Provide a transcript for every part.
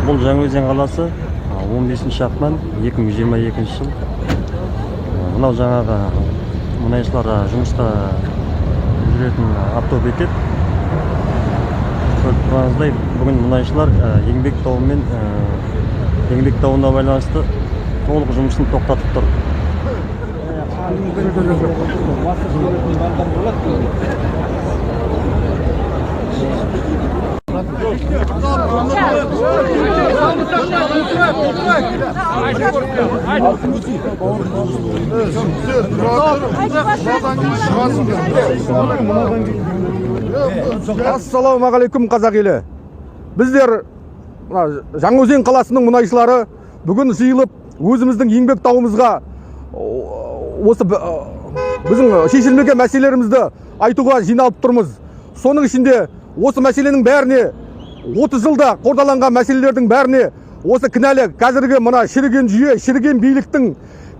Бұл Жаңаөзен қаласы 15 ақпан 2022 жыл. Мынау жаңағы мұнайшылар жұмысқа жүретін автобекет. Көріп тұрғаныңыздай, бүгін мұнайшылар еңбек дауына байланысты толық жұмысын тоқтатып тұр. Ассалаумағалейкум қазақ елі. Біздер Жаңаөзен қаласының мұнайшылары бүгін жиылып, өзіміздің еңбек дауымызға осы біздің шешілмеген мәселелерімізді айтуға жиналып тұрмыз. Соның ішінде осы мәселенің бәріне 30 жылда қордаланған мәселелердің бәріне осы кінәлі қазіргі мына шіріген жүйе, шіріген биліктің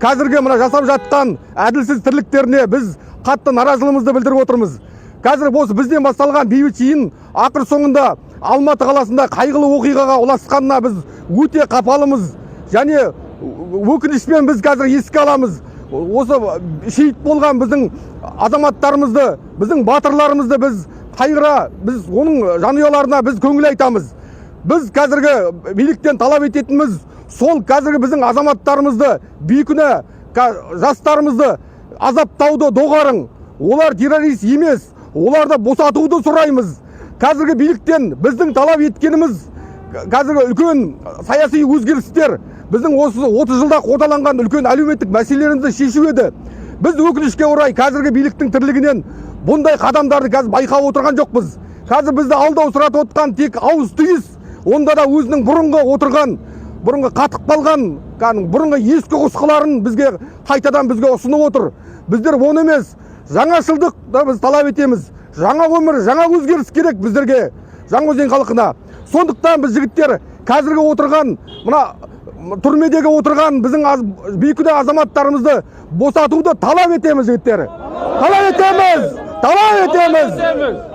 қазіргі мына жасап жатқан әділсіз тірліктеріне біз қатты наразылығымызды білдіріп отырмыз. Қазір осы бізден басталған бейбіт жиын ақыр соңында Алматы қаласында қайғылы оқиғаға ұласқанына біз өте қапалымыз. Және өкінішпен біз қазір еске аламыз. Осы шейіт болған біздің азаматтарымызды, біздің батырларымызды біз қайғыра, біз оның жанұяларына біз көңіл айтамыз. Біз қазіргі биліктен талап ететініміз сол қазіргі біздің азаматтарымызды, бейкүнә жастарымызды азаптауды доғарың. Олар террорист емес, оларды босатуды сұраймыз. Қазіргі биліктен біздің талап еткеніміз қазіргі үлкен саяси өзгерістер, біздің осы 30 жылда қордаланған үлкен әлеуметтік мәселелерімізді шешу еді. Біз өкінішке орай қазіргі биліктің тірлігінен бұндай қадамдарды қазір байқап отырған жоқпыз. Қазір бізді алдау сұратып отқан тек ауыз түйіс, онда да өзінің бұрынғы қатып қалған, бұрынғы ескі құсқыларын бізге қайтадан бізге ұсынып отыр. Біздер оны емес, жаңашылдық да біз талап етеміз. Жаңа өмір, жаңа өзгеріс керек біздерге, Жаңаөзен халқына. Сондықтан біз жігіттер қазіргі отырған, мына түрмедегі отырған біздің бейкүнә азаматтарымызды босатуды талап етеміз жігіттер. Талап етеміз!